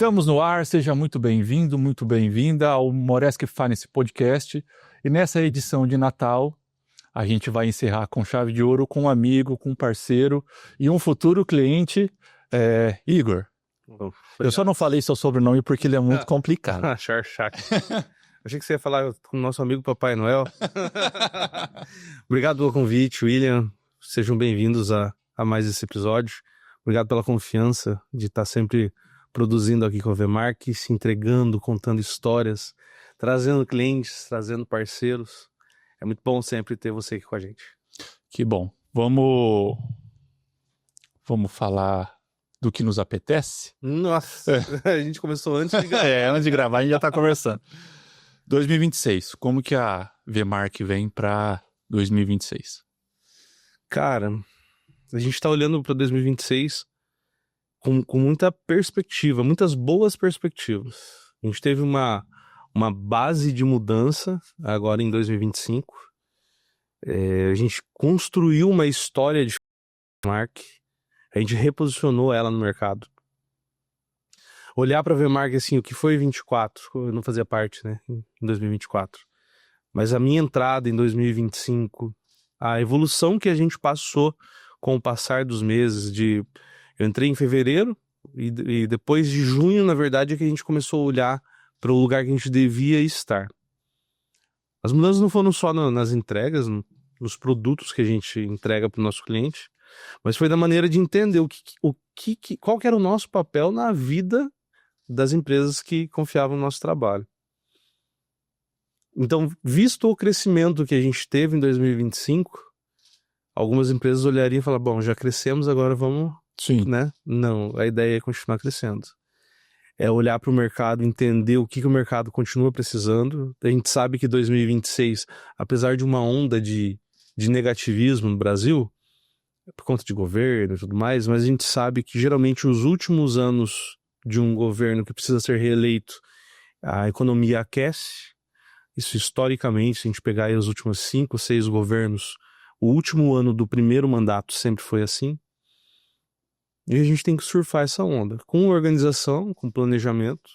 Estamos no ar, seja muito bem-vindo, muito bem-vinda ao Moresque Finance Podcast. E nessa edição de Natal, a gente vai encerrar com chave de ouro com um amigo, com um parceiro e um futuro cliente, Igor. Eu só não falei seu sobrenome porque ele é muito complicado. Charchak. Achei que você ia falar com o nosso amigo Papai Noel. Obrigado pelo convite, William. Sejam bem-vindos a mais esse episódio. Obrigado pela confiança de estar sempre produzindo aqui com a Vmark, se entregando, contando histórias, trazendo clientes, trazendo parceiros. É muito bom sempre ter você aqui com a gente. Que bom. Vamos falar do que nos apetece? Nossa, a gente começou antes de gravar. Antes de gravar a gente já está conversando. 2026, como que a Vmark vem para 2026? Cara, a gente está olhando para 2026 com muita perspectiva, muitas boas perspectivas. A gente teve uma base de mudança agora em 2025. A gente construiu uma história de Vmark, a gente reposicionou ela no mercado. Olhar para a Vmark assim, o que foi 24, eu não fazia parte, né, em 2024. Mas a minha entrada em 2025, a evolução que a gente passou com o passar dos meses eu entrei em fevereiro e depois de junho, na verdade, é que a gente começou a olhar para o lugar que a gente devia estar. As mudanças não foram só nas entregas, nos produtos que a gente entrega para o nosso cliente, mas foi da maneira de entender qual que era o nosso papel na vida das empresas que confiavam no nosso trabalho. Então, visto o crescimento que a gente teve em 2025, algumas empresas olhariam e falariam, bom, já crescemos, agora vamos... Sim. Né? Não, a ideia é continuar crescendo. É olhar para o mercado, entender o que o mercado continua precisando. A gente sabe que 2026, apesar de uma onda de negativismo no Brasil, por conta de governo e tudo mais, mas a gente sabe que geralmente os últimos anos de um governo que precisa ser reeleito, a economia aquece. Isso historicamente, se a gente pegar aí os últimos 5, 6 governos, o último ano do primeiro mandato sempre foi assim. E a gente tem que surfar essa onda. Com organização, com planejamento.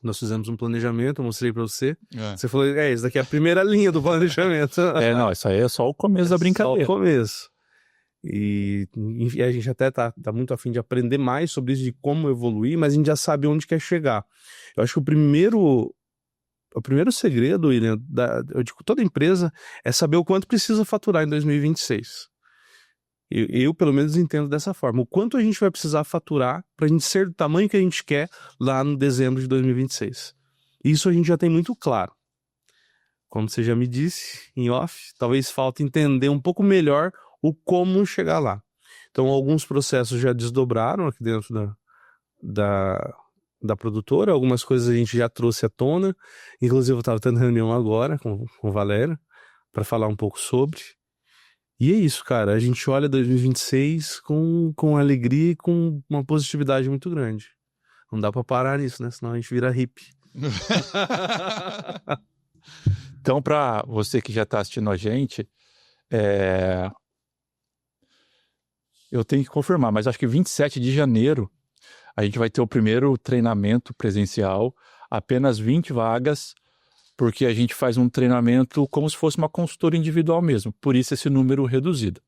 Nós fizemos um planejamento, eu mostrei pra você. Você falou, isso daqui é a primeira linha do planejamento. Não, isso aí é só o começo da brincadeira. Só o começo. E a gente até tá muito a fim de aprender mais sobre isso, de como evoluir, mas a gente já sabe onde quer chegar. Eu acho que o primeiro segredo, William, eu digo, toda empresa, é saber o quanto precisa faturar em 2026. Eu, pelo menos, entendo dessa forma. O quanto a gente vai precisar faturar para a gente ser do tamanho que a gente quer lá no dezembro de 2026. Isso a gente já tem muito claro. Como você já me disse, em off, talvez falte entender um pouco melhor o como chegar lá. Então, alguns processos já desdobraram aqui dentro da produtora. Algumas coisas a gente já trouxe à tona. Inclusive, eu estava tendo reunião agora com o Valério para falar um pouco sobre. E é isso, cara. A gente olha 2026 com alegria e com uma positividade muito grande. Não dá pra parar nisso, né? Senão a gente vira hippie. Então, para você que já está assistindo a gente, eu tenho que confirmar, mas acho que 27 de janeiro a gente vai ter o primeiro treinamento presencial, apenas 20 vagas, porque a gente faz um treinamento como se fosse uma consultoria individual mesmo, por isso esse número reduzido.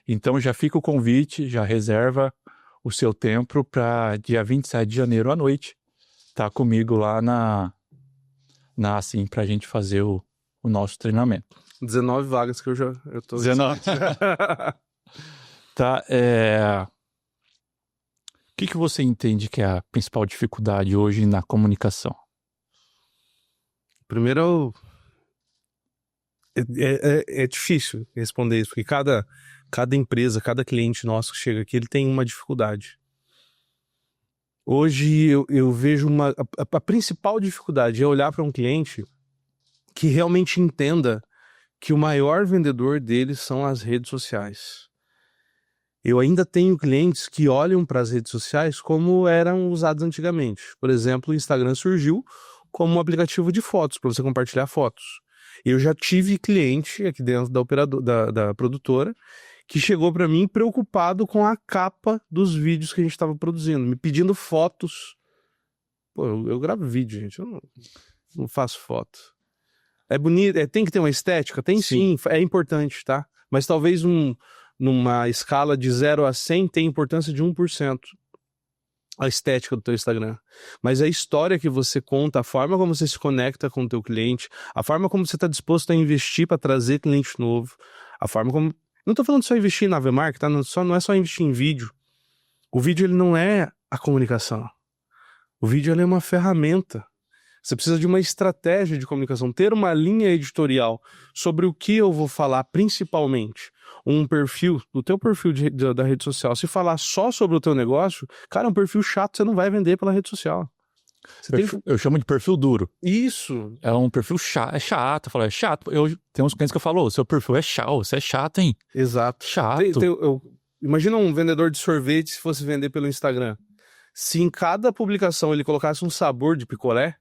Então já fica o convite, já reserva o seu tempo para dia 27 de janeiro à noite, tá comigo lá na assim, para a gente fazer o nosso treinamento. 19 vagas que eu tô... 19. Tá, o que você entende que é a principal dificuldade hoje na comunicação? Primeiro, é difícil responder isso, porque cada empresa, cada cliente nosso que chega aqui, ele tem uma dificuldade. Hoje eu vejo a principal dificuldade é olhar para um cliente que realmente entenda que o maior vendedor deles são as redes sociais. Eu ainda tenho clientes que olham para as redes sociais como eram usadas antigamente. Por exemplo, o Instagram surgiu como um aplicativo de fotos, para você compartilhar fotos. Eu já tive cliente aqui dentro da produtora que chegou para mim preocupado com a capa dos vídeos que a gente estava produzindo, me pedindo fotos Pô, eu gravo vídeo, gente, eu não faço foto. É bonito, tem que ter uma estética? Tem sim, é importante, tá? Mas talvez numa escala de 0 a 100 tem importância de 1%. A estética do teu Instagram. Mas a história que você conta, a forma como você se conecta com o teu cliente, a forma como você está disposto a investir para trazer cliente novo, a forma como... Não estou falando só investir na AveMarket, tá? Não é só investir em vídeo. O vídeo, ele não é a comunicação. O vídeo, ele é uma ferramenta. Você precisa de uma estratégia de comunicação, ter uma linha editorial sobre o que eu vou falar principalmente. Um perfil, o teu perfil da rede social, se falar só sobre o teu negócio, cara, é um perfil chato, você não vai vender pela rede social. Eu chamo de perfil duro. Isso. É um perfil chato, é chato. Eu falo, é chato. Tem uns clientes que eu falo, o seu perfil é chato, você é chato, hein? Exato. Chato. Imagina um vendedor de sorvete se fosse vender pelo Instagram. Se em cada publicação ele colocasse um sabor de picolé,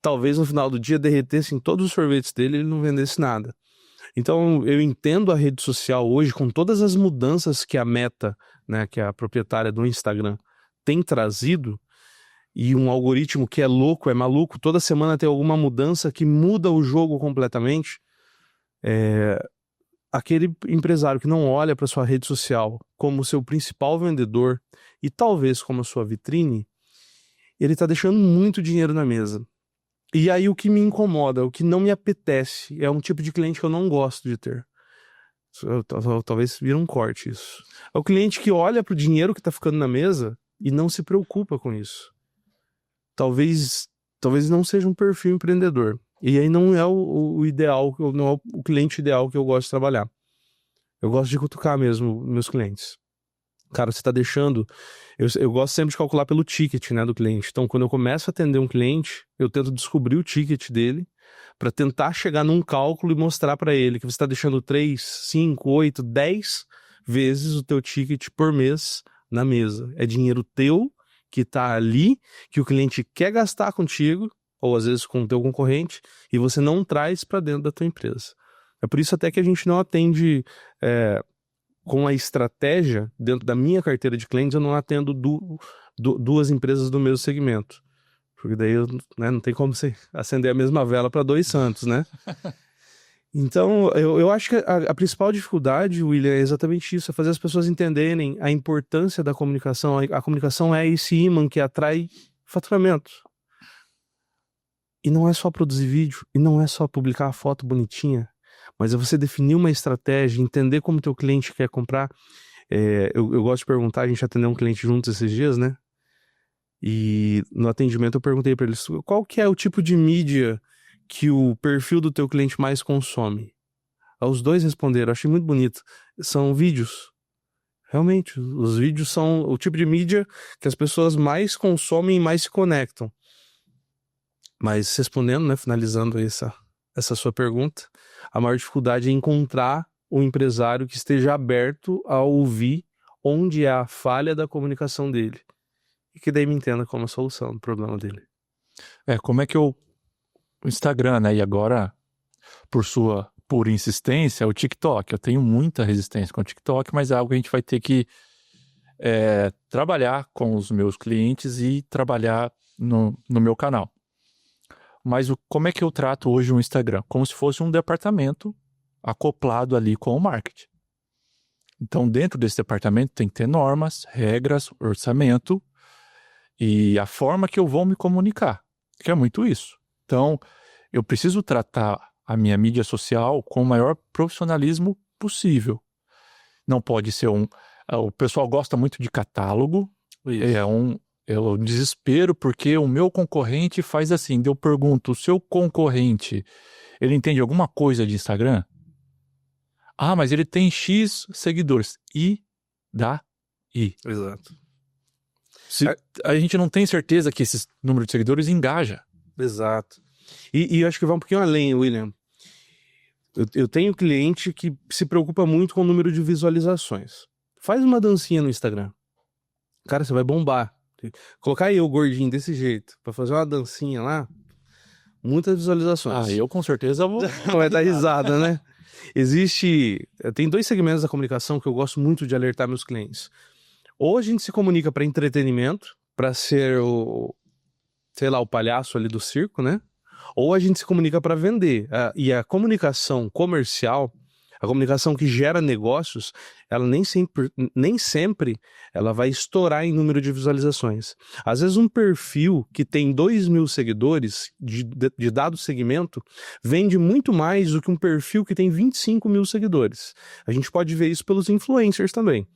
talvez no final do dia derretessem todos os sorvetes dele e ele não vendesse nada. Então, eu entendo a rede social hoje, com todas as mudanças que a Meta, né, que é a proprietária do Instagram, tem trazido, e um algoritmo que é louco, é maluco, toda semana tem alguma mudança que muda o jogo completamente. Aquele empresário que não olha para sua rede social como seu principal vendedor e talvez como a sua vitrine, ele está deixando muito dinheiro na mesa. E aí o que me incomoda, o que não me apetece, é um tipo de cliente que eu não gosto de ter. Talvez vira um corte isso. É o cliente que olha para o dinheiro que está ficando na mesa e não se preocupa com isso. Talvez não seja um perfil empreendedor. E aí não é o ideal, não é o cliente ideal que eu gosto de trabalhar. Eu gosto de cutucar mesmo meus clientes. Cara, você está deixando... Eu gosto sempre de calcular pelo ticket, né, do cliente. Então, quando eu começo a atender um cliente, eu tento descobrir o ticket dele para tentar chegar num cálculo e mostrar para ele que você está deixando 3, 5, 8, 10 vezes o teu ticket por mês na mesa. É dinheiro teu que está ali, que o cliente quer gastar contigo, ou às vezes com o teu concorrente, e você não traz para dentro da tua empresa. É por isso até que a gente não atende... com a estratégia, dentro da minha carteira de clientes, eu não atendo duas empresas do mesmo segmento. Porque daí não tem como você acender a mesma vela para 2 santos, né? Então, eu acho que a principal dificuldade, William, é exatamente isso, é fazer as pessoas entenderem a importância da comunicação. A comunicação é esse imã que atrai faturamento. E não é só produzir vídeo, e não é só publicar a foto bonitinha, mas é você definir uma estratégia, entender como teu cliente quer comprar. Eu gosto de perguntar, a gente atendeu um cliente juntos esses dias, né? E no atendimento eu perguntei para eles, qual que é o tipo de mídia que o perfil do teu cliente mais consome? Os dois responderam, achei muito bonito, são vídeos. Realmente, os vídeos são o tipo de mídia que as pessoas mais consomem e mais se conectam. Mas respondendo, né, finalizando essa sua pergunta, a maior dificuldade é encontrar um empresário que esteja aberto a ouvir onde é a falha da comunicação dele. E que daí me entenda como a solução do problema dele. Como é que o Instagram, né? E agora, por sua pura insistência, o TikTok. Eu tenho muita resistência com o TikTok, mas é algo que a gente vai ter que trabalhar com os meus clientes e trabalhar no meu canal. Mas como é que eu trato hoje o Instagram? Como se fosse um departamento acoplado ali com o marketing. Então, dentro desse departamento tem que ter normas, regras, orçamento e a forma que eu vou me comunicar, que é muito isso. Então, eu preciso tratar a minha mídia social com o maior profissionalismo possível. Não pode ser o pessoal gosta muito de catálogo, é um desespero porque o meu concorrente faz assim. Eu pergunto, o seu concorrente, ele entende alguma coisa de Instagram? Ah, mas ele tem X seguidores. E daí? Exato. A gente não tem certeza que esse número de seguidores engaja. Exato. E eu acho que vai um pouquinho além, William. Eu tenho cliente que se preocupa muito com o número de visualizações. Faz uma dancinha no Instagram. Cara, você vai bombar. Colocar eu gordinho desse jeito pra fazer uma dancinha lá, muitas visualizações. Eu com certeza vou. Vai dar risada, né? Tem 2 segmentos da comunicação que eu gosto muito de alertar meus clientes. Ou a gente se comunica para entretenimento, para ser sei lá, o palhaço ali do circo, né? Ou a gente se comunica para vender. E a comunicação comercial, a comunicação que gera negócios, ela nem sempre ela vai estourar em número de visualizações. Às vezes um perfil que tem 2.000 seguidores de dado segmento vende muito mais do que um perfil que tem 25.000 seguidores. A gente pode ver isso pelos influencers também.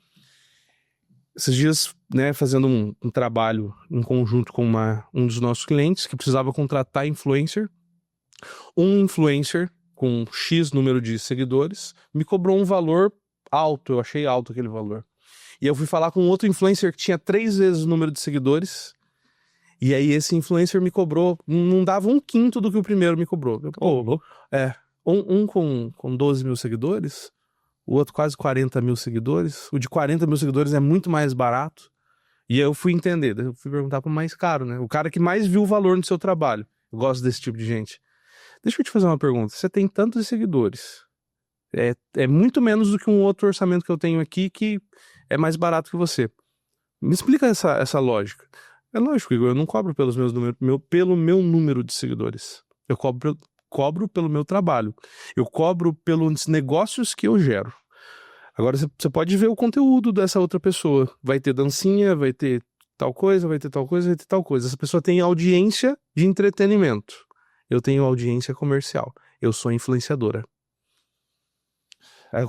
Esses dias, né, fazendo um trabalho em conjunto com um dos nossos clientes que precisava contratar influencer. Um influencer com X número de seguidores me cobrou um valor alto, eu achei alto aquele valor. E eu fui falar com outro influencer que tinha 3 vezes o número de seguidores, e aí esse influencer me cobrou, não dava 1/5 do que o primeiro me cobrou. Um com 12.000 seguidores, o outro quase 40.000 seguidores, o de 40.000 seguidores é muito mais barato, e aí eu fui entender, eu fui perguntar para o mais caro, né? O cara que mais viu o valor no seu trabalho. Eu gosto desse tipo de gente. Deixa eu te fazer uma pergunta. Você tem tantos seguidores. É muito menos do que um outro orçamento que eu tenho aqui que é mais barato que você. Me explica essa lógica. É lógico, Igor, eu não cobro pelos pelo meu número de seguidores. Eu cobro pelo meu trabalho. Eu cobro pelos negócios que eu gero. Agora, você pode ver o conteúdo dessa outra pessoa. Vai ter dancinha, vai ter tal coisa, vai ter tal coisa, vai ter tal coisa. Essa pessoa tem audiência de entretenimento. Eu tenho audiência comercial. Eu sou influenciadora.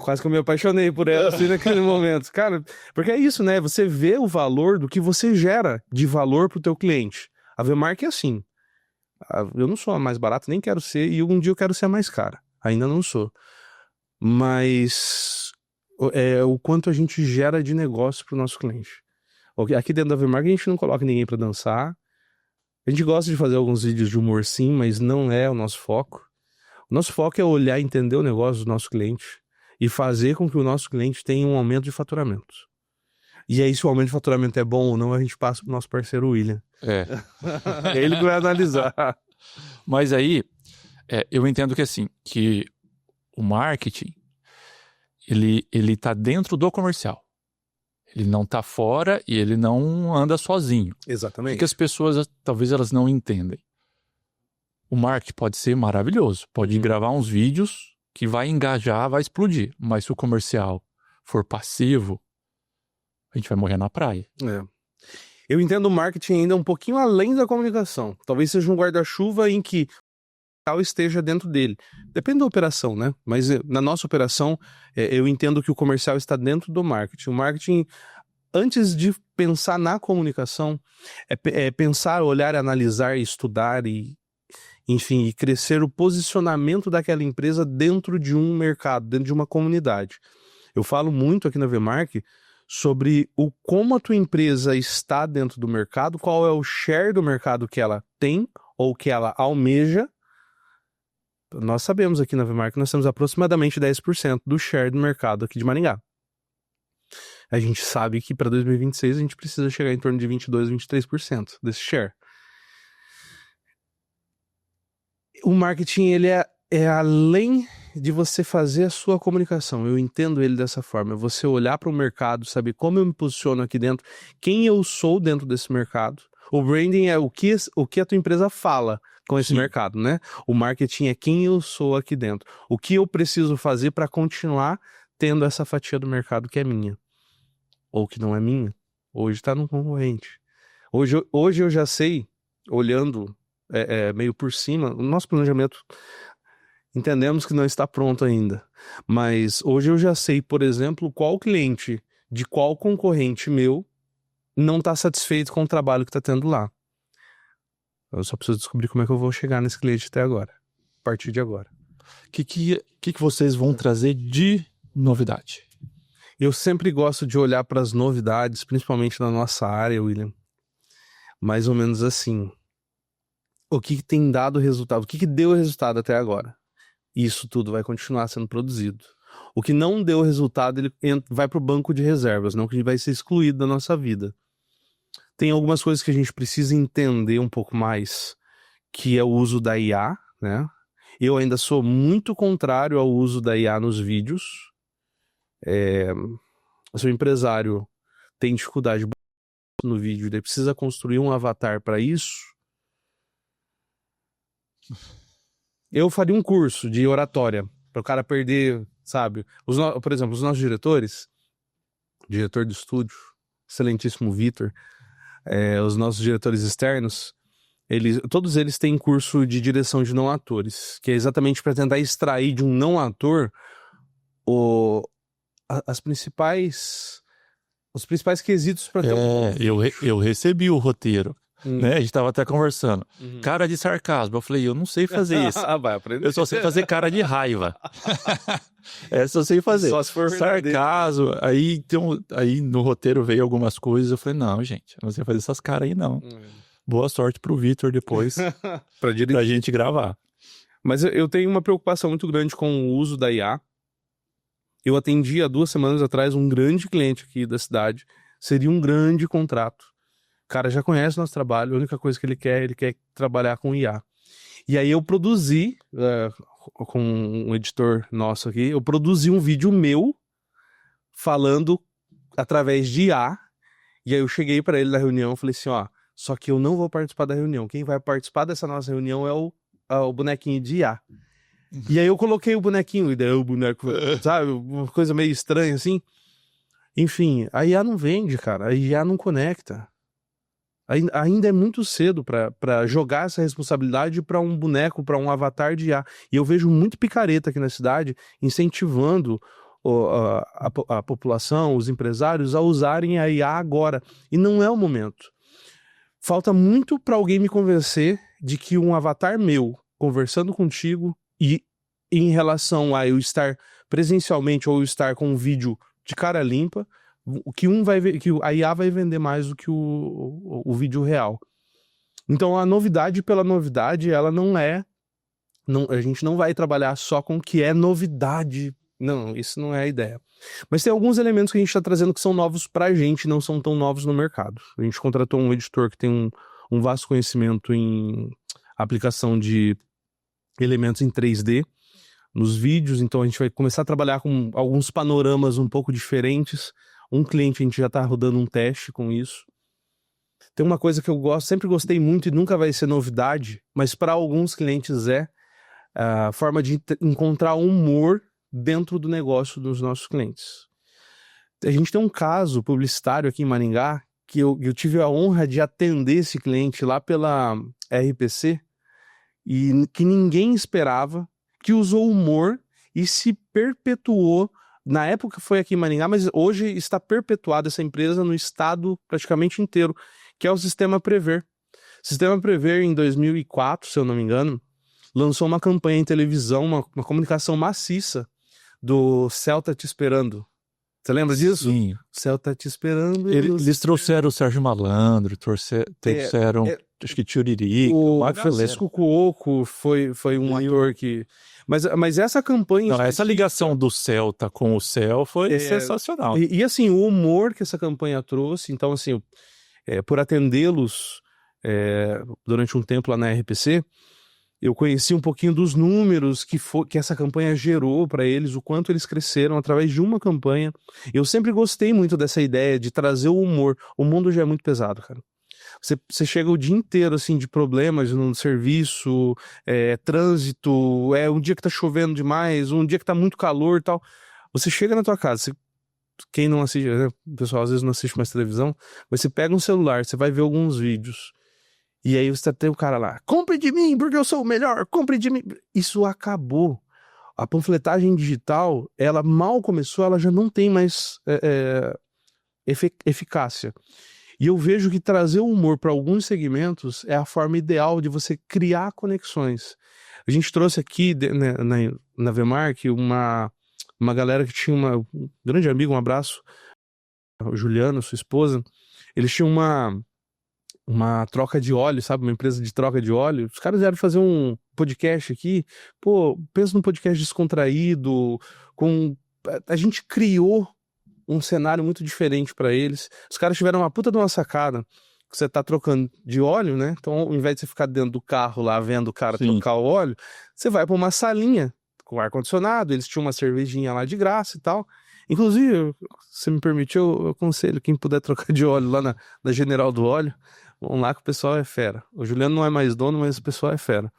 Quase que eu me apaixonei por ela assim naquele momento. Cara, porque é isso, né? Você vê o valor do que você gera de valor pro teu cliente. A VMark é assim. Eu não sou a mais barata, nem quero ser, e um dia eu quero ser a mais cara. Ainda não sou. Mas o quanto a gente gera de negócio pro nosso cliente. Aqui dentro da VMark a gente não coloca ninguém pra dançar. A gente gosta de fazer alguns vídeos de humor sim, mas não é o nosso foco. O nosso foco é olhar e entender o negócio do nosso cliente e fazer com que o nosso cliente tenha um aumento de faturamento. E aí, se o aumento de faturamento é bom ou não, a gente passa pro nosso parceiro William. É ele que vai analisar. Mas aí, eu entendo que assim, que o marketing, ele tá dentro do comercial. Ele não tá fora e ele não anda sozinho. Exatamente. Porque as pessoas, talvez elas não entendem. O marketing pode ser maravilhoso. Pode gravar uns vídeos que vai engajar, vai explodir. Mas se o comercial for passivo, a gente vai morrer na praia. Eu entendo o marketing ainda um pouquinho além da comunicação. Talvez seja um guarda-chuva em que tal esteja dentro dele. Depende da operação, né? Mas na nossa operação, eu entendo que o comercial está dentro do marketing. O marketing, antes de pensar na comunicação, é pensar, olhar, analisar, estudar e, enfim, e crescer o posicionamento daquela empresa dentro de um mercado, dentro de uma comunidade. Eu falo muito aqui na VMark sobre como a tua empresa está dentro do mercado, qual é o share do mercado que ela tem ou que ela almeja. Nós sabemos aqui na VMark que nós temos aproximadamente 10% do share do mercado aqui de Maringá. A gente sabe que para 2026 a gente precisa chegar em torno de 22%, 23% desse share. O marketing, ele é além de você fazer a sua comunicação. Eu entendo ele dessa forma. É você olhar para o mercado, saber como eu me posiciono aqui dentro, quem eu sou dentro desse mercado. O branding é o que a tua empresa fala com esse mercado, né? O marketing é quem eu sou aqui dentro. O que eu preciso fazer para continuar tendo essa fatia do mercado que é minha. Ou que não é minha. Hoje está no concorrente. Hoje eu já sei, olhando meio por cima, o nosso planejamento entendemos que não está pronto ainda. Mas hoje eu já sei, por exemplo, qual cliente de qual concorrente meu não está satisfeito com o trabalho que está tendo lá. Eu só preciso descobrir como é que eu vou chegar nesse cliente até agora. A partir de agora. O que vocês vão trazer de novidade? Eu sempre gosto de olhar para as novidades, principalmente na nossa área, William. Mais ou menos assim. O que tem dado resultado? O que deu resultado até agora? Isso tudo vai continuar sendo produzido. O que não deu resultado, ele vai para o banco de reservas, não que ele vai ser excluído da nossa vida. Tem algumas coisas que a gente precisa entender um pouco mais, que é o uso da IA, né? Eu ainda sou muito contrário ao uso da IA nos vídeos. Se o empresário tem dificuldade no vídeo, ele precisa construir um avatar para isso, Eu faria um curso de oratória para o cara perder, sabe? Por exemplo, os nossos diretores, diretor do estúdio, excelentíssimo Vitor, os nossos diretores externos, todos eles têm curso de direção de não atores, que é exatamente para tentar extrair de um não ator os principais quesitos para ter eu recebi o roteiro, né? A gente tava até conversando. Cara de sarcasmo. Eu falei, eu não sei fazer isso. Vai aprender. Eu só sei fazer cara de raiva. Essa eu sei fazer. Só se for sarcasmo. Aí no roteiro veio algumas coisas. Eu falei, não, gente, eu não sei fazer essas caras aí, não. Boa sorte pro Vitor depois pra gente gravar. Mas eu tenho uma preocupação muito grande com o uso da IA. Eu atendi há 2 semanas atrás um grande cliente aqui da cidade. Seria um grande contrato. O cara já conhece o nosso trabalho, a única coisa que ele quer trabalhar com IA. E aí eu produzi, com um editor nosso aqui, eu produzi um vídeo meu falando através de IA. E aí eu cheguei para ele na reunião e falei assim, ó, só que eu não vou participar da reunião. Quem vai participar dessa nossa reunião é o bonequinho de IA. E aí eu coloquei o bonequinho, e daí o boneco, sabe, uma coisa meio estranha assim. Enfim, a IA não vende, cara, a IA não conecta. Ainda é muito cedo pra jogar essa responsabilidade pra um boneco, pra um avatar de IA. E eu vejo muito picareta aqui na cidade incentivando a população, os empresários a usarem a IA agora. E não é o momento. Falta muito pra alguém me convencer de que um avatar meu conversando contigo e em relação a eu estar presencialmente ou eu estar com um vídeo de cara limpa, que a IA vai vender mais do que o vídeo real. Então a novidade pela novidade, ela não é... a gente não vai trabalhar só com o que é novidade. Não, isso não é a ideia. Mas tem alguns elementos que a gente está trazendo que são novos pra gente, não são tão novos no mercado. A gente contratou um editor que tem um vasto conhecimento em aplicação de elementos em 3D nos vídeos, então a gente vai começar a trabalhar com alguns panoramas um pouco diferentes. Um cliente a gente já está rodando um teste com isso. Tem uma coisa que eu sempre gostei muito e nunca vai ser novidade, mas para alguns clientes é a forma de encontrar humor dentro do negócio dos nossos clientes. A gente tem um caso publicitário aqui em Maringá que eu tive a honra de atender esse cliente lá pela RPC e que ninguém esperava, que usou humor e se perpetuou. Na época foi aqui em Maringá, mas hoje está perpetuada essa empresa no estado praticamente inteiro, que é o Sistema Prever. O Sistema Prever, em 2004, se eu não me engano, lançou uma campanha em televisão, uma comunicação maciça do Céu Tá Te Esperando. Você lembra disso? Sim. Céu tá te esperando. Eles trouxeram o Sérgio Malandro, trouxeram acho que Tiririca, o Francisco Cuoco foi um ator que... Mas essa campanha... Não, essa ligação do Celta com o céu foi sensacional. E assim, o humor que essa campanha trouxe, então assim, por atendê-los durante um tempo lá na RPC, eu conheci um pouquinho dos números que essa campanha gerou para eles, o quanto eles cresceram através de uma campanha. Eu sempre gostei muito dessa ideia de trazer o humor. O mundo já é muito pesado, cara. Você chega o dia inteiro, assim, de problemas no serviço, trânsito, um dia que tá chovendo demais, um dia que tá muito calor e tal. Você chega na tua casa, quem não assiste, né? O pessoal às vezes não assiste mais televisão, mas você pega um celular, você vai ver alguns vídeos, e aí você tem o cara lá, compre de mim, porque eu sou o melhor, compre de mim. Isso acabou. A panfletagem digital, ela mal começou, ela já não tem mais eficácia. E eu vejo que trazer o humor para alguns segmentos é a forma ideal de você criar conexões. A gente trouxe aqui na Vemark uma galera que tinha um grande amigo, um abraço, o Juliano, sua esposa. Eles tinham uma troca de óleo, sabe? Uma empresa de troca de óleo. Os caras vieram fazer um podcast aqui. Pô, pensa num podcast descontraído, a gente criou um cenário muito diferente para eles. Os caras tiveram uma puta de uma sacada. Você tá trocando de óleo, né? Então, ao invés de você ficar dentro do carro lá vendo o cara trocar o óleo, você vai para uma salinha com ar-condicionado. Eles tinham uma cervejinha lá de graça e tal. Inclusive, se me permitiu, eu aconselho quem puder trocar de óleo lá na General do Óleo. Vamos lá que o pessoal é fera. O Juliano não é mais dono, mas o pessoal é fera.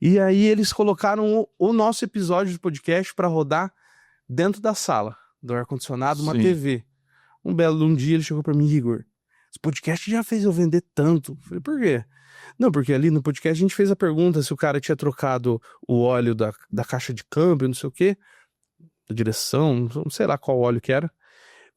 E aí eles colocaram o nosso episódio de podcast para rodar dentro da sala, do ar-condicionado, uma Sim. TV. Um belo dia ele chegou para mim, Igor, esse podcast já fez eu vender tanto. Eu falei, por quê? Não, porque ali no podcast a gente fez a pergunta se o cara tinha trocado o óleo da caixa de câmbio, não sei o quê, da direção, não sei lá qual óleo que era.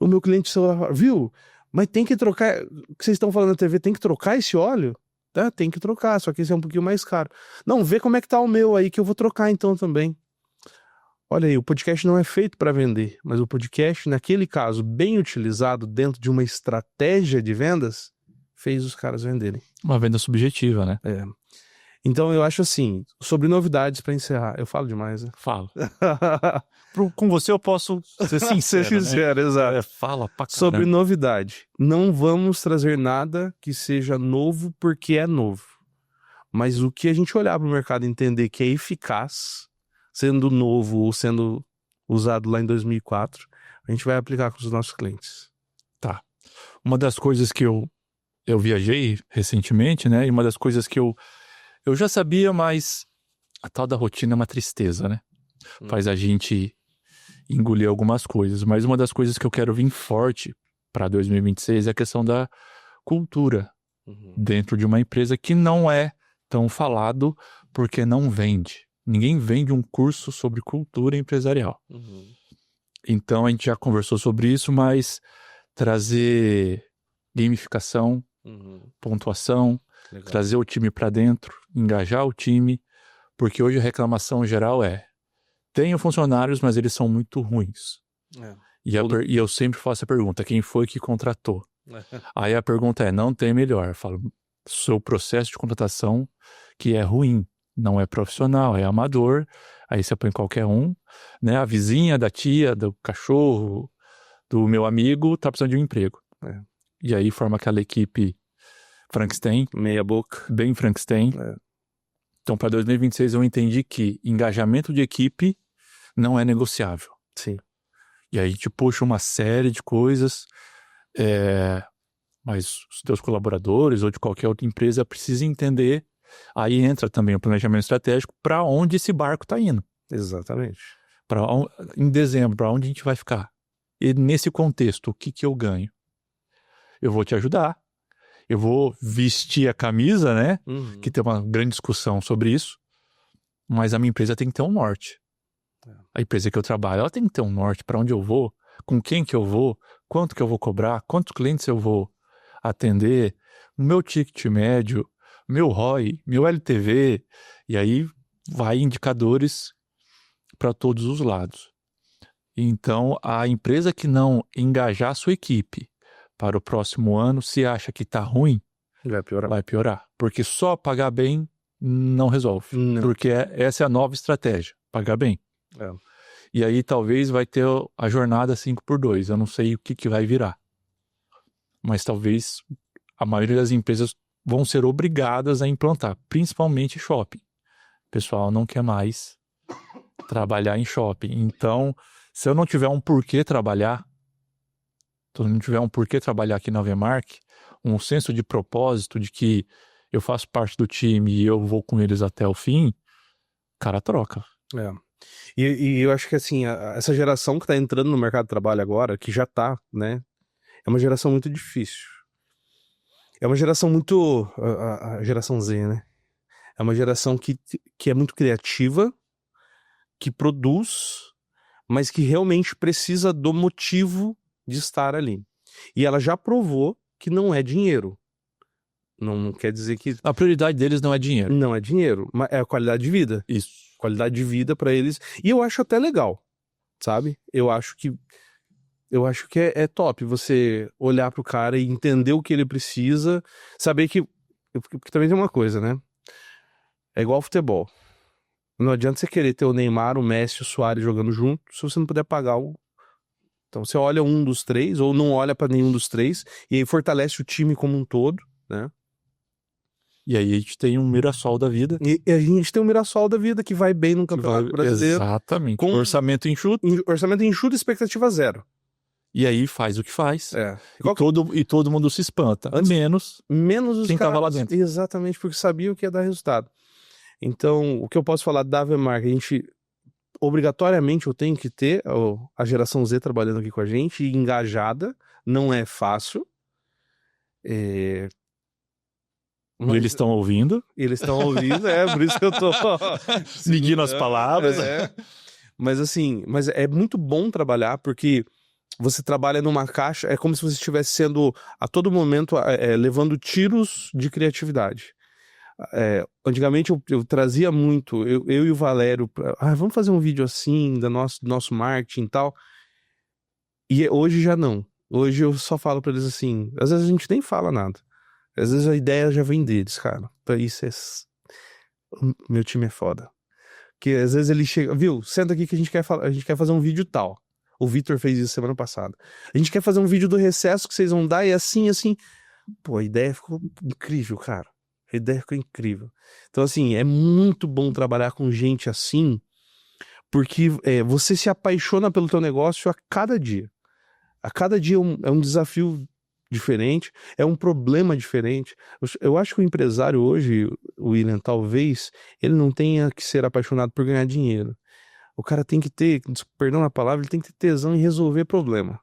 O meu cliente falou, viu, mas tem que trocar, o que vocês estão falando na TV, tem que trocar esse óleo? Tá, tem que trocar, só que esse é um pouquinho mais caro. Não, vê como é que tá o meu aí, que eu vou trocar então também. Olha aí, o podcast não é feito para vender, mas o podcast, naquele caso, bem utilizado dentro de uma estratégia de vendas, fez os caras venderem. Uma venda subjetiva, né? É. Então eu acho assim, sobre novidades para encerrar, eu falo demais, né? Fala. Com você eu posso ser sincero, Ser sincero, né? exato. Fala pra caramba. Sobre novidade, não vamos trazer nada que seja novo porque é novo. Mas o que a gente olhar para o mercado e entender que é eficaz, sendo novo ou sendo usado lá em 2004, a gente vai aplicar com os nossos clientes. Tá. Uma das coisas que eu viajei recentemente, né? E uma das coisas que eu já sabia, mas a tal da rotina é uma tristeza, né? Faz a gente engolir algumas coisas. Mas uma das coisas que eu quero vir forte para 2026 é a questão da cultura dentro de uma empresa que não é tão falado porque não vende. Ninguém vende um curso sobre cultura empresarial. Então a gente já conversou sobre isso, mas trazer gamificação, pontuação, Legal. trazer o time para dentro, engajar o time, porque hoje a reclamação geral é: tenho funcionários, mas eles são muito ruins. É. E eu sempre faço a pergunta: quem foi que contratou? Aí a pergunta é: não tem melhor. Eu falo: seu processo de contratação que é ruim, não é profissional, é amador. Aí você põe qualquer um, né? A vizinha, da tia, do cachorro, do meu amigo tá precisando de um emprego. É. E aí forma aquela equipe Frankenstein, Meia boca. bem Frankenstein. É. Então, para 2026 eu entendi que engajamento de equipe não é negociável. Sim. E aí a gente puxa uma série de coisas, mas os teus colaboradores ou de qualquer outra empresa precisam entender. Aí entra também o planejamento estratégico para onde esse barco está indo. Exatamente. Em dezembro, para onde a gente vai ficar. E nesse contexto, o que eu ganho? Eu vou te ajudar. Eu vou vestir a camisa, né? Que tem uma grande discussão sobre isso. Mas a minha empresa tem que ter um norte. A empresa que eu trabalho, ela tem que ter um norte para onde eu vou, com quem que eu vou, quanto que eu vou cobrar, quantos clientes eu vou atender, o meu ticket médio, meu ROI, meu LTV, e aí vai indicadores para todos os lados. Então, a empresa que não engajar a sua equipe para o próximo ano, se acha que está ruim, vai piorar. Porque só pagar bem não resolve. Não. Porque essa é a nova estratégia, pagar bem. É. E aí talvez vai ter a jornada 5x2. Eu não sei o que vai virar. Mas talvez a maioria das empresas vão ser obrigadas a implantar, principalmente shopping. O pessoal não quer mais trabalhar em shopping. Então, se eu não tiver um porquê trabalhar, se eu não tiver um porquê trabalhar aqui na Vemark, um senso de propósito de que eu faço parte do time e eu vou com eles até o fim, o cara troca. É. E eu acho que assim, essa geração que tá entrando no mercado de trabalho agora, que já tá, né, é uma geração muito difícil. É uma geração muito... a geração Z, né? É uma geração que é muito criativa, que produz, mas que realmente precisa do motivo de estar ali. E ela já provou que não é dinheiro. Não quer dizer que... A prioridade deles não é dinheiro. Não é dinheiro, mas é a qualidade de vida. Isso. Qualidade de vida pra eles. E eu acho até legal, sabe? Eu acho que é top você olhar pro cara e entender o que ele precisa, saber que... Porque também tem uma coisa, né? É igual futebol. Não adianta você querer ter o Neymar, o Messi, o Suárez jogando junto, se você não puder pagar o... Então você olha um dos três, ou não olha pra nenhum dos três, e aí fortalece o time como um todo, né? E aí a gente tem um Mirassol da vida. E a gente tem o Mirassol da vida, que vai bem no Campeonato Brasileiro. Exatamente. Com orçamento enxuto. Orçamento enxuto e expectativa zero. E aí faz o que faz. É. E todo mundo se espanta. Menos menos os quem caras, tava lá dentro. Exatamente, porque sabiam que ia dar resultado. Então, o que eu posso falar da Avemark, a gente, obrigatoriamente, eu tenho que ter a geração Z trabalhando aqui com a gente, e engajada, não é fácil. Eles estão ouvindo. Eles estão ouvindo, por isso que eu tô medindo as palavras. Mas assim, é muito bom trabalhar, porque você trabalha numa caixa, é como se você estivesse sendo, a todo momento, levando tiros de criatividade. Antigamente eu trazia muito, eu e o Valério, vamos fazer um vídeo assim, do nosso marketing e tal. E hoje já não. Hoje eu só falo pra eles assim, às vezes a gente nem fala nada. Às vezes a ideia já vem deles, cara. Pra isso meu time é foda. Porque às vezes ele chega, viu, senta aqui que a gente quer fazer um vídeo tal. O Vitor fez isso semana passada. A gente quer fazer um vídeo do recesso que vocês vão dar e assim. Pô, a ideia ficou incrível, cara. A ideia ficou incrível. Então, assim, é muito bom trabalhar com gente assim, porque você se apaixona pelo teu negócio a cada dia. A cada dia é um desafio diferente, é um problema diferente. Eu acho que o empresário hoje, o William, talvez, ele não tenha que ser apaixonado por ganhar dinheiro. O cara tem que ter, perdão a palavra, ele tem que ter tesão em resolver problema.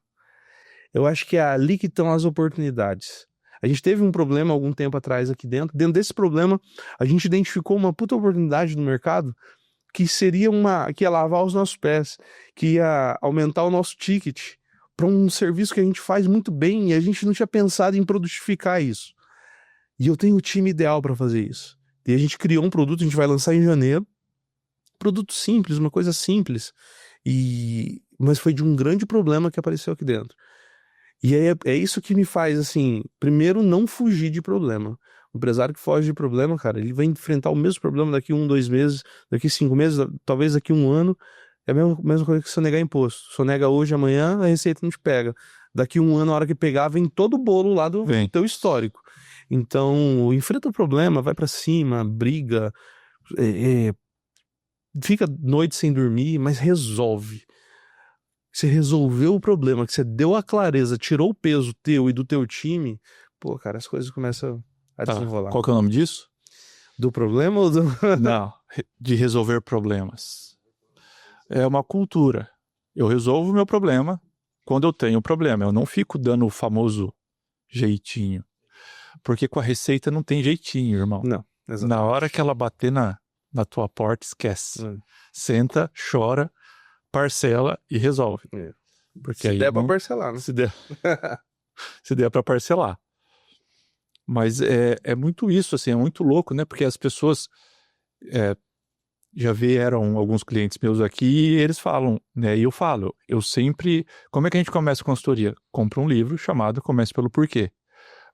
Eu acho que é ali que estão as oportunidades. A gente teve um problema algum tempo atrás aqui dentro. Dentro desse problema, a gente identificou uma puta oportunidade no mercado que seria que ia lavar os nossos pés, que ia aumentar o nosso ticket para um serviço que a gente faz muito bem e a gente não tinha pensado em produtificar isso. E eu tenho o time ideal para fazer isso. E a gente criou um produto, a gente vai lançar em janeiro. Produto simples, uma coisa simples. Mas foi de um grande problema que apareceu aqui dentro. E é isso que me faz, assim, primeiro, não fugir de problema. O empresário que foge de problema, cara, ele vai enfrentar o mesmo problema daqui 1, 2 meses, daqui 5 meses, talvez daqui 1 ano. É a mesma coisa que sonegar imposto. Sonega hoje, amanhã, a Receita não te pega. Daqui 1 ano, a hora que pegar, vem todo o bolo lá do teu histórico. Então, enfrenta o problema, vai pra cima, briga, fica noite sem dormir, mas resolve. Você resolveu o problema, que você deu a clareza, tirou o peso teu e do teu time, pô, cara, as coisas começam a desenrolar. Qual que é o nome disso? Do problema ou do... Não, de resolver problemas. É uma cultura. Eu resolvo o meu problema quando eu tenho problema. Eu não fico dando o famoso jeitinho. Porque com a Receita não tem jeitinho, irmão. Não, exatamente. Na hora que ela bater na tua porta, esquece. Senta, chora, parcela e resolve. Porque se der pra parcelar, né? Se der pra parcelar. Mas é muito isso, assim, é muito louco, né? Porque as pessoas já vieram alguns clientes meus aqui e eles falam, né? E eu falo, eu sempre... Como é que a gente começa a consultoria? Compra um livro chamado Comece pelo Porquê.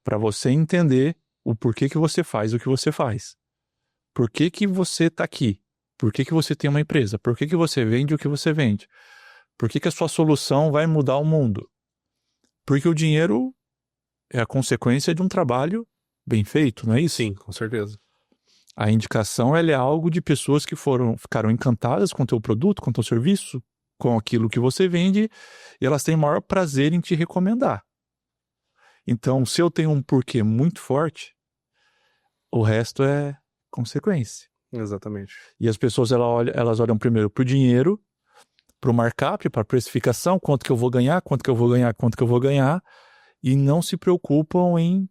Para você entender o porquê que você faz o que você faz. Por que que você tá aqui? Por que que você tem uma empresa? Por que que você vende o que você vende? Por que que a sua solução vai mudar o mundo? Porque o dinheiro é a consequência de um trabalho bem feito, não é isso? Sim, com certeza. A indicação ela é algo de pessoas que ficaram encantadas com o teu produto, com o teu serviço, com aquilo que você vende, e elas têm maior prazer em te recomendar. Então, se eu tenho um porquê muito forte, o resto é consequência. Exatamente. E as pessoas elas olham primeiro para o dinheiro, para o markup, para a precificação, quanto que eu vou ganhar, quanto que eu vou ganhar, e não se preocupam em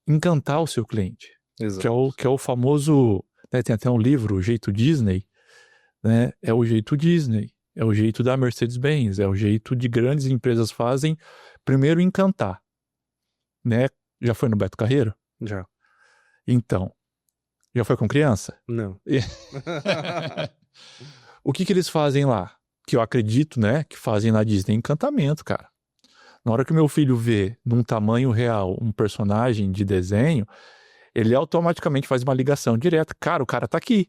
encantar o seu cliente. Exato. Que é o famoso, né, tem até um livro, O Jeito Disney, né? É o jeito Disney, é o jeito da Mercedes-Benz, é o jeito de grandes empresas fazem, primeiro encantar, né? Já foi no Beto Carreiro? Já. Então, já foi com criança? Não. O que eles fazem lá? Que eu acredito, né, que fazem na Disney, encantamento, cara. Na hora que o meu filho vê num tamanho real um personagem de desenho, ele automaticamente faz uma ligação direta. Cara, o cara tá aqui.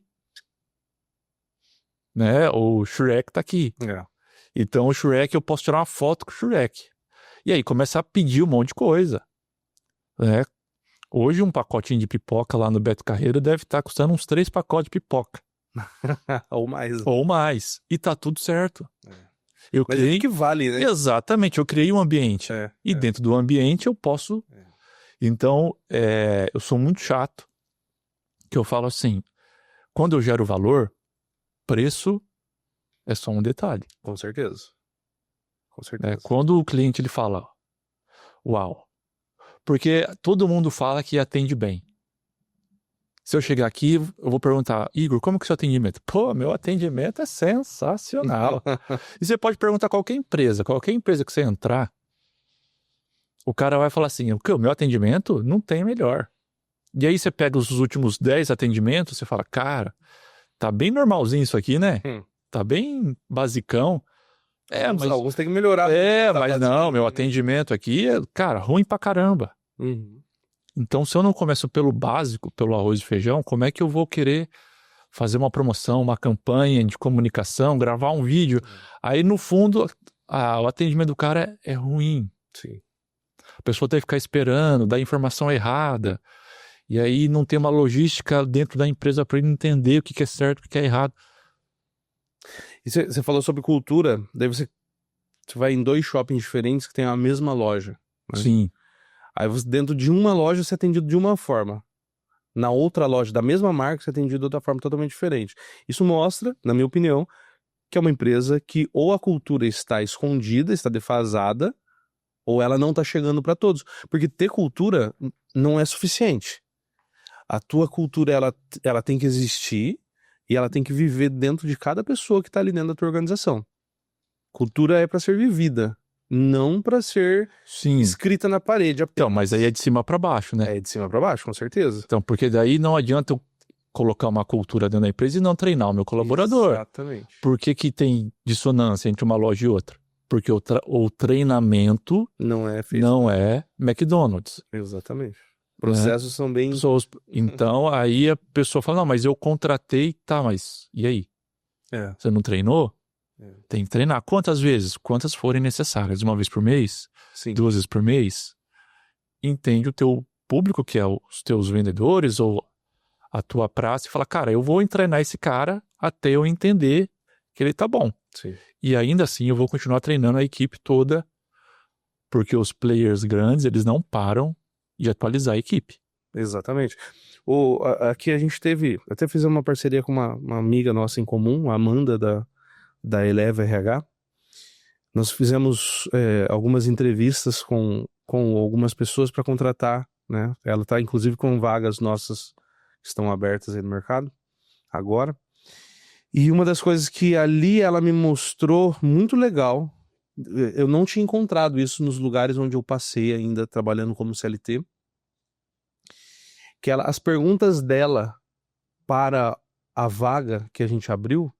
Né? O Shrek tá aqui. Então o Shrek, eu posso tirar uma foto com o Shrek. E aí começa a pedir um monte de coisa. Né? Hoje um pacotinho de pipoca lá no Beto Carreiro deve estar custando uns 3 pacotes de pipoca. Ou mais. Ou mais. E tá tudo certo. Eu Mas criei... é que vale, né? Exatamente, eu criei um ambiente. E dentro do ambiente eu posso... Então, eu sou muito chato, que eu falo assim, Quando eu gero valor, preço é só um detalhe. Com certeza. Com Né? certeza. Quando o cliente ele fala, uau, porque todo mundo fala que atende bem. Se eu chegar aqui, eu vou perguntar, Igor, como que é o seu atendimento? Pô, meu atendimento é sensacional. E você pode perguntar qualquer empresa que você entrar, o cara vai falar assim, o meu atendimento não tem melhor. E aí você pega os últimos 10 atendimentos, você fala, cara, tá bem normalzinho isso aqui, né? Tá bem basicão. Alguns têm que melhorar. Mas não, meu atendimento aqui é, cara, ruim pra caramba. Então, se eu não começo pelo básico, pelo arroz e feijão, como é que eu vou querer fazer uma promoção, uma campanha de comunicação, gravar um vídeo? Aí, no fundo, o atendimento do cara é ruim. Sim. A pessoa tem que ficar esperando, dar informação errada. E aí não tem uma logística dentro da empresa para ele entender o que é certo e o que é errado. E você falou sobre cultura, daí você vai em 2 shoppings diferentes que tem a mesma loja. Né? Sim. Aí dentro de uma loja você é atendido de uma forma. Na outra loja da mesma marca você é atendido de outra forma totalmente diferente. Isso mostra, na minha opinião, que é uma empresa que ou a cultura está escondida, está defasada, ou ela não está chegando para todos. Porque ter cultura não é suficiente. A tua cultura, ela tem que existir e ela tem que viver dentro de cada pessoa que está ali dentro da tua organização. Cultura é para ser vivida, não para ser escrita na parede apenas. Então, mas aí é de cima para baixo, né? É de cima para baixo, com certeza. Então, porque daí não adianta eu colocar uma cultura dentro da empresa e não treinar o meu colaborador. Exatamente. Por que tem dissonância entre uma loja e outra? Porque o treinamento não é feito. Não é McDonald's. Exatamente. Processos são bem... Então, aí a pessoa fala, não, mas eu contratei, tá, mas e aí? Você não treinou? Tem que treinar. Quantas vezes? Quantas forem necessárias? 1 vez por mês? Sim. 2 vezes por mês? Entende o teu público, que é os teus vendedores ou a tua praça, e fala, cara, eu vou treinar esse cara até eu entender que ele tá bom. Sim. E ainda assim eu vou continuar treinando a equipe toda, porque os players grandes, eles não param de atualizar a equipe. Exatamente. Aqui a gente até fizemos uma parceria com uma amiga nossa em comum, a Amanda da Eleva RH. Nós fizemos algumas entrevistas com algumas pessoas para contratar, né? Ela está inclusive com vagas nossas que estão abertas aí no mercado agora. E uma das coisas que ali ela me mostrou muito legal, eu não tinha encontrado isso nos lugares onde eu passei ainda trabalhando como CLT, que as perguntas dela para a vaga que a gente abriu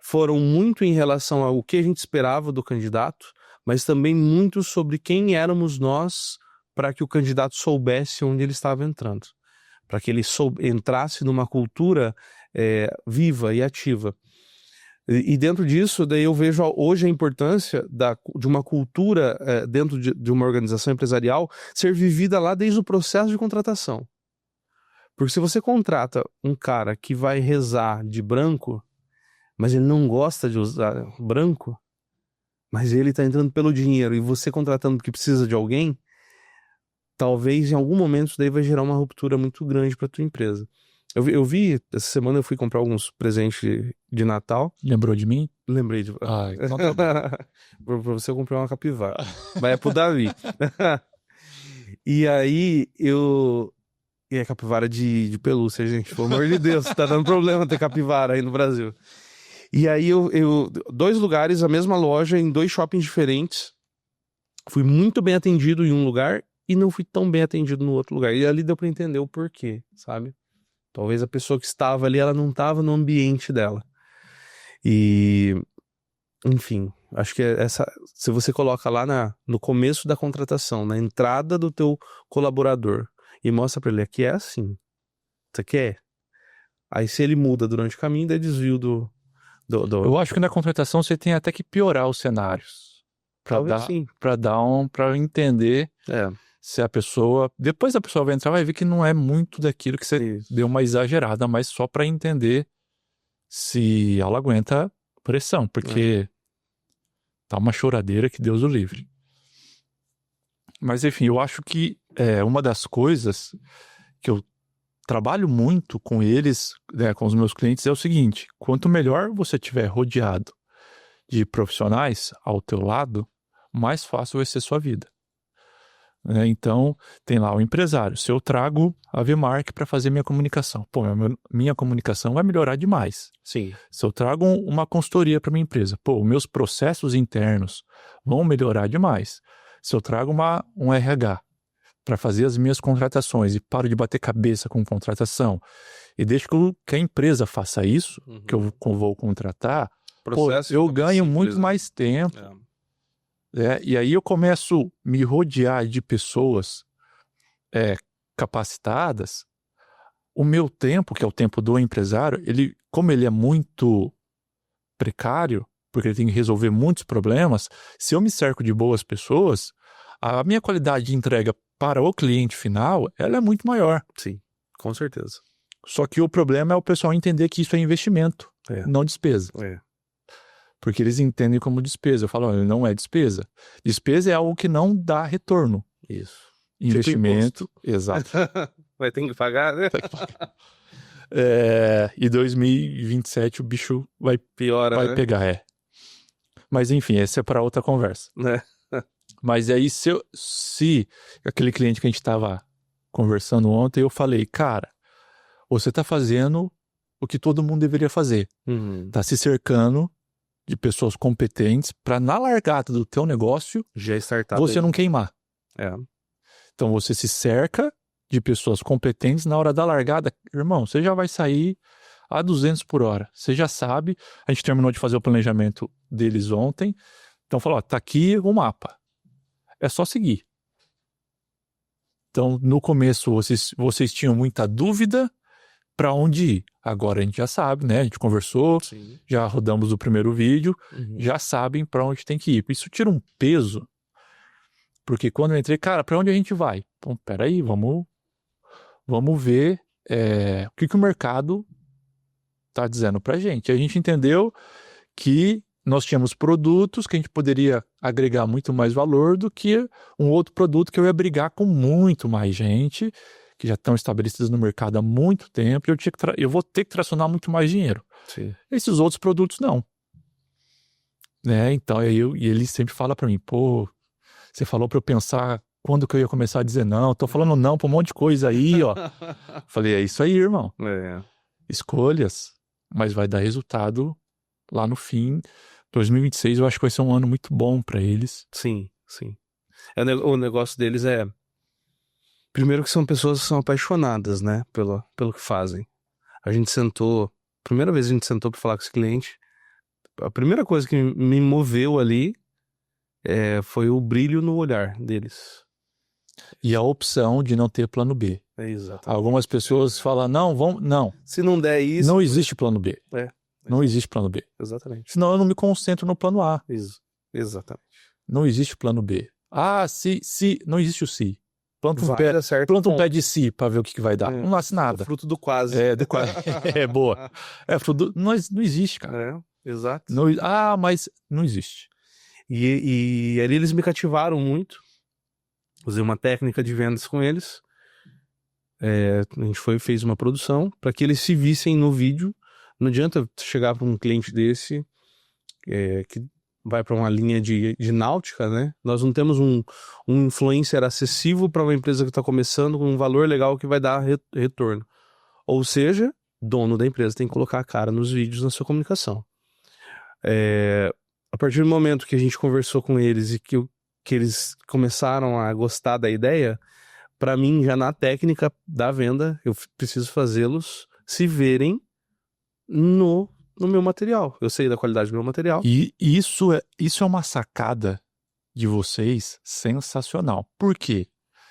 foram muito em relação ao que a gente esperava do candidato, mas também muito sobre quem éramos nós para que o candidato soubesse onde ele estava entrando, para que ele entrasse numa cultura viva e ativa. E dentro disso, daí eu vejo hoje a importância de uma cultura dentro de uma organização empresarial ser vivida lá desde o processo de contratação. Porque se você contrata um cara que vai rezar de branco, mas ele não gosta de usar branco, mas ele está entrando pelo dinheiro e você contratando porque precisa de alguém, talvez em algum momento isso daí vai gerar uma ruptura muito grande para tua empresa. Eu vi, essa semana eu fui comprar alguns presentes de Natal. Lembrou de mim? Lembrei de... Então tá pra você eu comprei uma capivara. Mas é pro Davi. E aí E é capivara de pelúcia, gente. Pelo amor de Deus, tá dando problema ter capivara aí no Brasil. E aí 2 lugares, a mesma loja, em 2 shoppings diferentes. Fui muito bem atendido em um lugar e não fui tão bem atendido no outro lugar. E ali deu pra entender o porquê, sabe? Talvez a pessoa que estava ali, ela não estava no ambiente dela. E, enfim, acho que se você coloca lá no começo da contratação, na entrada do teu colaborador, e mostra pra ele, aqui é assim, você quer? Aí se ele muda durante o caminho, daí desvio do... Eu acho que na contratação você tem até que piorar os cenários. Pra entender se a pessoa... Depois a pessoa vai entrar, vai ver que não é muito daquilo que você deu uma exagerada, mas só pra entender se ela aguenta pressão, porque tá uma choradeira que Deus o livre. Mas enfim, eu acho que uma das coisas que eu trabalho muito com eles, né, com os meus clientes, é o seguinte: quanto melhor você tiver rodeado de profissionais ao teu lado, mais fácil vai ser sua vida. Né? Então, tem lá o empresário. Se eu trago a VMark para fazer minha comunicação, pô, minha comunicação vai melhorar demais. Sim. Se eu trago uma consultoria para minha empresa, pô, meus processos internos vão melhorar demais. Se eu trago um RH para fazer as minhas contratações e paro de bater cabeça com contratação e deixo que a empresa faça isso, que eu vou contratar, pô, eu ganho muito mais tempo. E aí eu começo a me rodear de pessoas capacitadas. O meu tempo, que é o tempo do empresário, como ele é muito precário, porque ele tem que resolver muitos problemas, se eu me cerco de boas pessoas, a minha qualidade de entrega para o cliente final, ela é muito maior. Sim, com certeza. Só que o problema é o pessoal entender que isso é investimento, não despesa. Porque eles entendem como despesa. Eu falo, não é despesa. Despesa é algo que não dá retorno. Isso. Investimento, exato. Vai ter que pagar, né? E 2027 o bicho vai Piora, pegar, Mas enfim, essa é para outra conversa. Mas aí, se aquele cliente que a gente estava conversando ontem, eu falei, cara, você está fazendo o que todo mundo deveria fazer. Está se cercando de pessoas competentes para, na largada do teu negócio, você não queimar. Então, você se cerca de pessoas competentes na hora da largada. Irmão, você já vai sair a 200 por hora. Você já sabe. A gente terminou de fazer o planejamento deles ontem. Então, falou, tá aqui o mapa. É só seguir. Então, no começo, vocês tinham muita dúvida para onde ir. Agora a gente já sabe, né? A gente conversou, já rodamos o primeiro vídeo, já sabem para onde tem que ir. Isso tira um peso, porque quando eu entrei, cara, para onde a gente vai? Então, peraí, vamos ver o que o mercado está dizendo para a gente. A gente entendeu que nós tínhamos produtos que a gente poderia agregar muito mais valor do que um outro produto que eu ia brigar com muito mais gente, que já estão estabelecidos no mercado há muito tempo, e eu vou ter que tracionar muito mais dinheiro. Esses outros produtos não. Né? Então, e ele sempre fala para mim, pô, você falou para eu pensar quando que eu ia começar a dizer não, tô falando não para um monte de coisa aí, ó. Falei, é isso aí, irmão. Escolhas, mas vai dar resultado lá no fim. 2026 eu acho que vai ser um ano muito bom para eles. Sim. O negócio deles primeiro que são pessoas que são apaixonadas, né, pelo que fazem. Primeira vez a gente sentou para falar com esse cliente, a primeira coisa que me moveu ali foi o brilho no olhar deles. E a opção de não ter plano B. Exatamente. Algumas pessoas falam, não. Se não der isso... Não existe plano B. Não existe plano B. Exatamente. Senão eu não me concentro no plano A. Exatamente. Não existe plano B. Se, não existe o si. Planta um pé de si para ver o que vai dar. Não nasce nada. O fruto do quase. Do quase. Boa. Fruto não existe, cara. Exato. Mas não existe. E ali eles me cativaram muito. Usei uma técnica de vendas com eles. A gente fez uma produção para que eles se vissem no vídeo. Não adianta chegar para um cliente desse que vai para uma linha de náutica, né? Nós não temos um influencer acessível para uma empresa que está começando com um valor legal que vai dar retorno. Ou seja, dono da empresa tem que colocar a cara nos vídeos na sua comunicação. A partir do momento que a gente conversou com eles e que eles começaram a gostar da ideia, para mim, já na técnica da venda, eu preciso fazê-los se verem no meu material. Eu sei da qualidade do meu material. E isso é uma sacada de vocês sensacional. Por quê?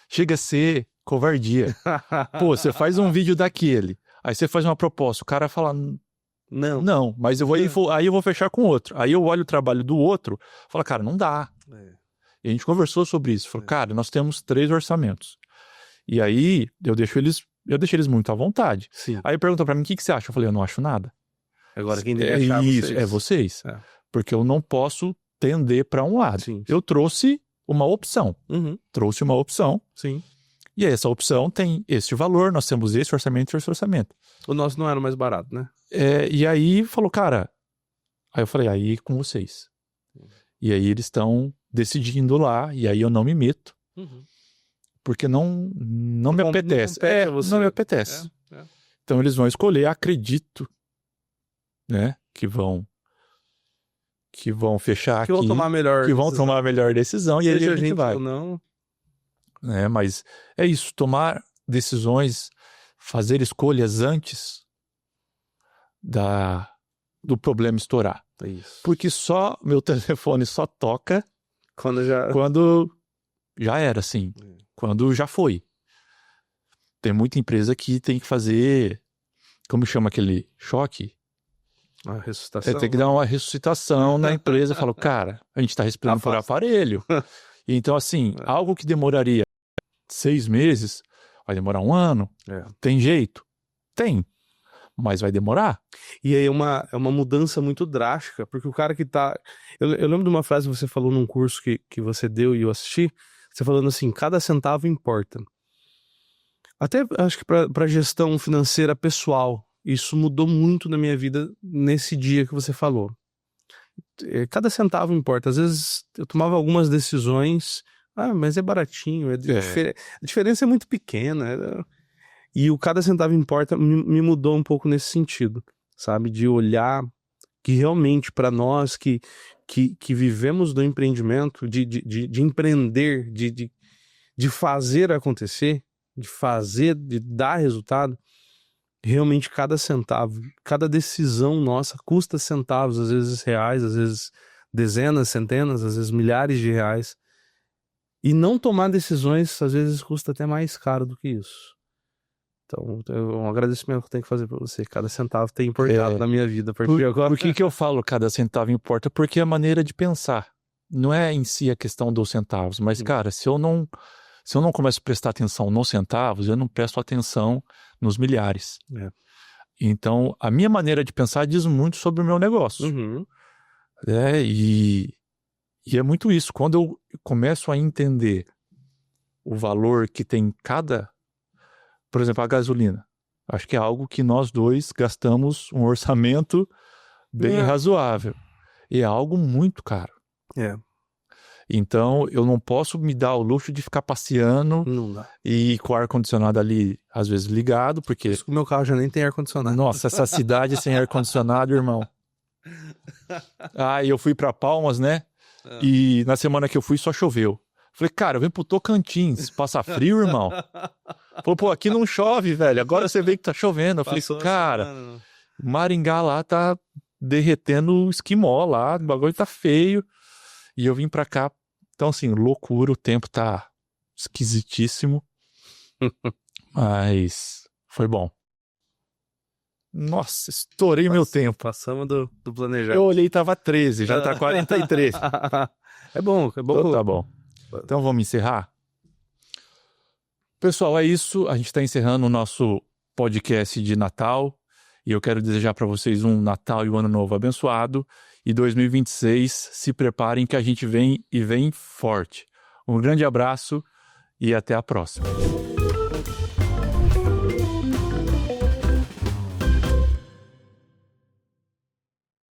Chega a ser covardia. Pô, você faz um vídeo daquele, aí você faz uma proposta, o cara fala, não, mas aí eu vou fechar com outro. Aí eu olho o trabalho do outro, falo, cara, não dá. E a gente conversou sobre isso. Falou, cara, nós temos 3 orçamentos. E aí eu deixo eles muito à vontade. Sim. Aí perguntou pra mim, o que você acha? Eu falei, eu não acho nada. Agora quem deve achar isso, vocês. Porque eu não posso tender para um lado. Sim. Eu trouxe uma opção. Uhum. Trouxe uma opção. Sim. E aí essa opção tem este valor, nós temos esse orçamento e esse orçamento. O nosso não era o mais barato, né? E aí falou, cara... Aí eu falei, aí com vocês. E aí eles estão decidindo lá, e aí eu não me meto. Porque não me apetece. Não me apetece. Então eles vão escolher, acredito, né, que vão fechar aqui. Que vão tomar a melhor que vão tomar a melhor decisão e aí Seja a gente vai. ou não. Mas é isso, tomar decisões, fazer escolhas antes do problema estourar. É isso. Porque só meu telefone só toca quando já era, assim. Quando já foi. Tem muita empresa que tem que fazer, como chama aquele choque? A ressuscitação. Tem que dar uma ressuscitação na empresa. Fala, cara, a gente está respirando por aparelho. Então, assim, algo que demoraria 6 meses, vai demorar 1 ano. Tem jeito? Tem. Mas vai demorar. E aí é uma mudança muito drástica, porque o cara que tá... Eu lembro de uma frase que você falou num curso que você deu e eu assisti, você falando assim, cada centavo importa. Até acho que para gestão financeira pessoal, isso mudou muito na minha vida nesse dia que você falou. Cada centavo importa. Às vezes eu tomava algumas decisões, mas é baratinho, a diferença é muito pequena. E o cada centavo importa me mudou um pouco nesse sentido, sabe? De olhar que realmente para nós que vivemos do empreendimento, de empreender, de fazer acontecer, de dar resultado, realmente cada centavo, cada decisão nossa custa centavos, às vezes reais, às vezes dezenas, centenas, às vezes milhares de reais. E não tomar decisões, às vezes, custa até mais caro do que isso. Então, é um agradecimento que eu tenho que fazer para você. Cada centavo tem importado na minha vida a partir de agora. Por que eu falo cada centavo importa? Porque é a maneira de pensar. Não é em si a questão dos centavos, mas, cara, se eu não começo a prestar atenção nos centavos, eu não presto atenção nos milhares. Então, a minha maneira de pensar diz muito sobre o meu negócio. E é muito isso. Quando eu começo a entender o valor que tem cada... Por exemplo, a gasolina. Acho que é algo que nós dois gastamos um orçamento bem razoável. E é algo muito caro. Então, eu não posso me dar o luxo de ficar passeando e com o ar-condicionado ali, às vezes, ligado, porque... Isso que o meu carro já nem tem ar-condicionado. Nossa, essa cidade sem ar-condicionado, irmão. Eu fui pra Palmas, né? E na semana que eu fui, só choveu. Falei, cara, eu venho pro Tocantins, passa frio, irmão. Falei, pô, aqui não chove, velho. Agora você vê que tá chovendo. Eu falei, cara, Maringá lá tá derretendo o esquimó lá, o bagulho tá feio. E eu vim pra cá. Então, assim, loucura, o tempo tá esquisitíssimo. Mas foi bom. Nossa, estourei meu tempo. Passamos do planejado. Eu olhei e tava 13, já tá 43. É bom. Então, tá bom. Então vamos encerrar? Pessoal, é isso. A gente está encerrando o nosso podcast de Natal. E eu quero desejar para vocês um Natal e um Ano Novo abençoado. E 2026, se preparem que a gente vem forte. Um grande abraço e até a próxima.